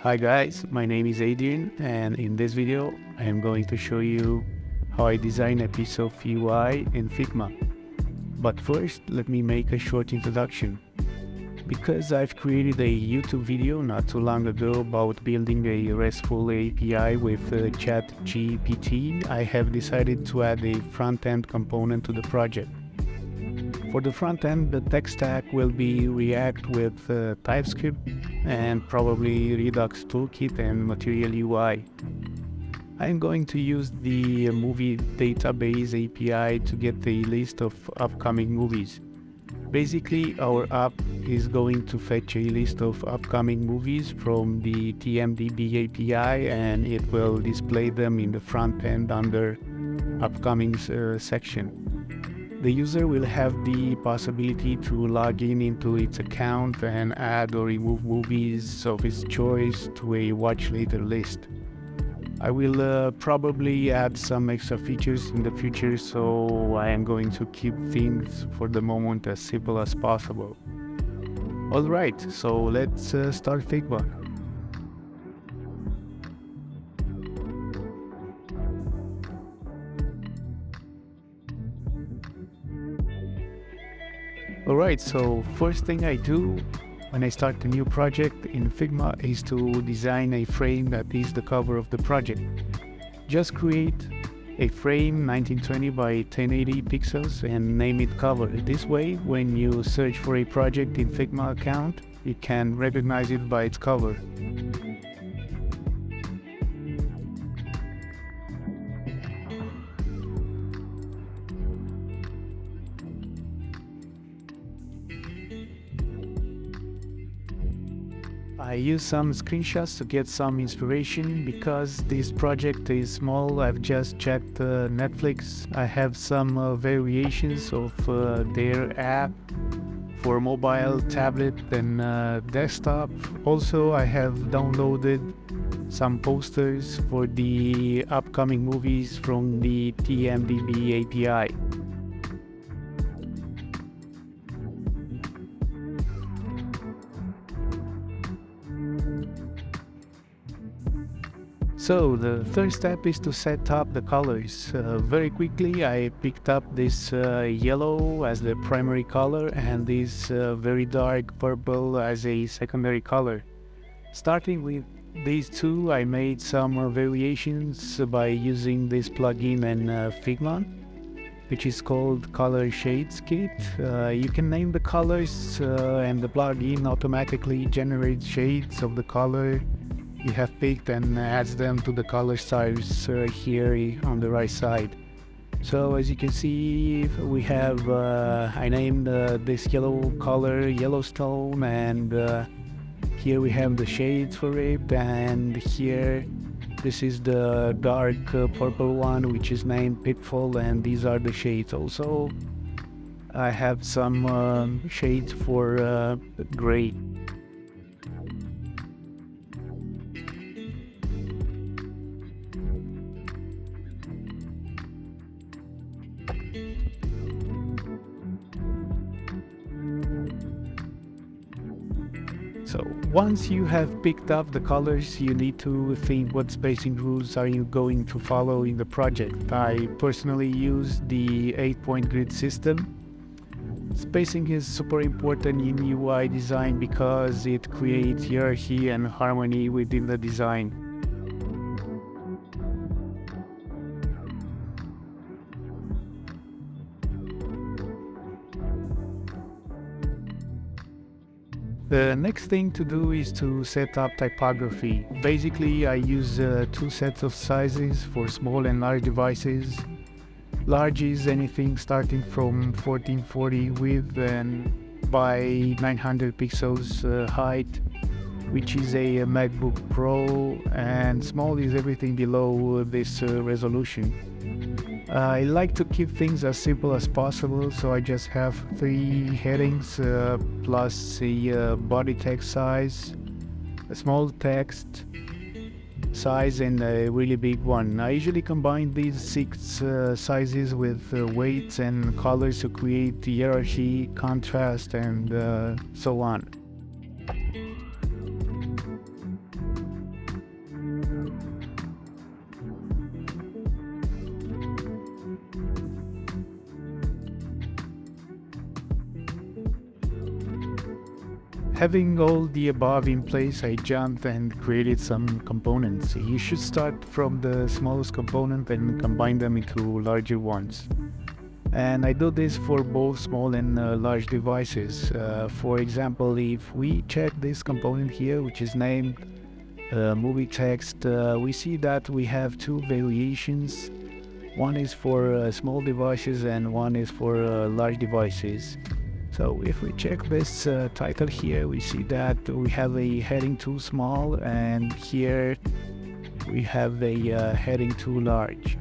Hi guys, my name is Adrian, and in this video I am going to show you how I design a piece of UI in Figma. But first, let me make a short introduction. Because I've created a YouTube video not too long ago about building a RESTful API with ChatGPT, I have decided to add a front-end component to the project. For the front end, the tech stack will be React with TypeScript and probably Redux Toolkit and Material UI. I'm going to use the movie database API to get a list of upcoming movies. Basically, our app is going to fetch a list of upcoming movies from the TMDB API, and it will display them in the front end under upcoming section. The user will have the possibility to log in into its account and add or remove movies of his choice to a watch later list. I will probably add some extra features in the future, so I am going to keep things for the moment as simple as possible. Alright, so let's start Figma. Alright, so first thing I do when I start a new project in Figma is to design a frame that is the cover of the project. Just create a frame 1920 by 1080 pixels and name it cover. This way, when you search for a project in Figma account, you can recognize it by its cover. I use some screenshots to get some inspiration. Because this project is small, I've just checked Netflix. I have some variations of their app for mobile, tablet and desktop. Also, I have downloaded some posters for the upcoming movies from the TMDB API. So the third step is to set up the colors. Very quickly I picked up this yellow as the primary color and this very dark purple as a secondary color. Starting with these two, I made some variations by using this plugin in Figma, which is called Color Shades Kit. You can name the colors and the plugin automatically generates shades of the color you have picked and adds them to the color styles here on the right side. So as you can see, we have I named this yellow color Yellowstone, and here we have the shades for it, and here this is the dark purple one, which is named Pitfall, and these are the shades. Also I have some shades for gray. So once you have picked up the colors, you need to think what spacing rules are you going to follow in the project. I personally use the 8-point grid system. Spacing is super important in UI design because it creates hierarchy and harmony within the design. The next thing to do is to set up typography. Basically, I use two sets of sizes for small and large devices. Large is anything starting from 1440 width and by 900 pixels height, which is a MacBook Pro, and small is everything below this resolution. I like to keep things as simple as possible, so I just have 3 headings plus a body text size, a small text size and a really big one. I usually combine these 6 sizes with weights and colors to create hierarchy, contrast and so on. Having all the above in place, I jumped and created some components. You should start from the smallest component and combine them into larger ones. And I do this for both small and large devices. For example, if we check this component here, which is named movie text, we see that we have two variations. One is for small devices and one is for large devices. So if we check this title here, we see that we have a heading too small, and here we have a heading too large.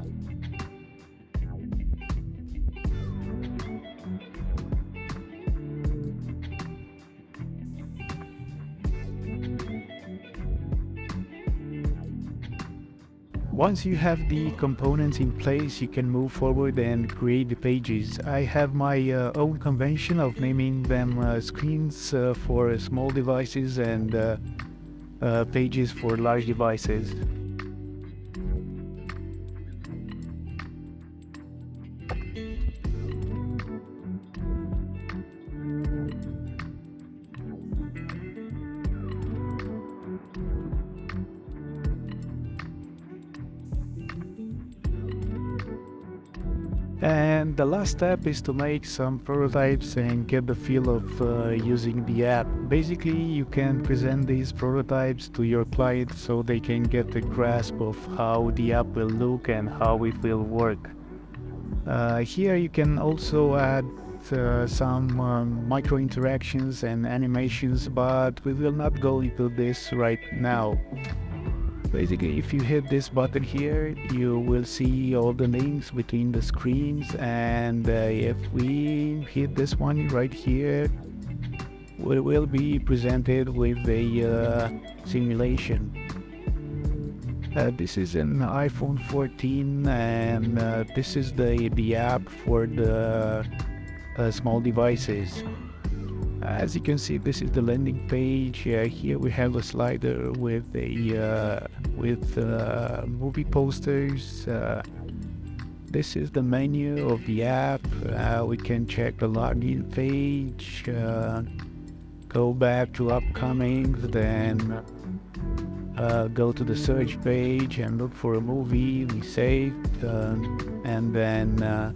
Once you have the components in place, you can move forward and create the pages. I have my own convention of naming them screens for small devices and pages for large devices. And the last step is to make some prototypes and get the feel of using the app. Basically, you can present these prototypes to your client so they can get a grasp of how the app will look and how it will work. Here you can also add some micro interactions and animations, but we will not go into this right now. Basically, if you hit this button here, you will see all the links between the screens, and if we hit this one right here, we will be presented with a simulation. This is an iPhone 14, and this is the app for the small devices. As you can see, this is the landing page. Here we have a slider with movie posters. This is the menu of the app. We can check the login page, go back to upcomings, then go to the search page and look for a movie we saved, and then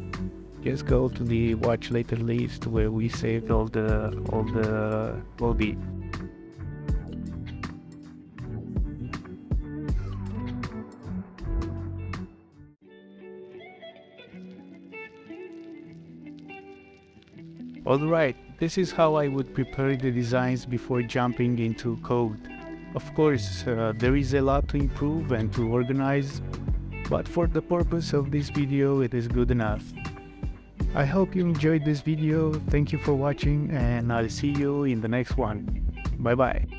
just go to the watch later list where we saved all the movie. Alright, this is how I would prepare the designs before jumping into code. Of course, there is a lot to improve and to organize, but for the purpose of this video, it is good enough. I hope you enjoyed this video. Thank you for watching, and I'll see you in the next one. Bye bye.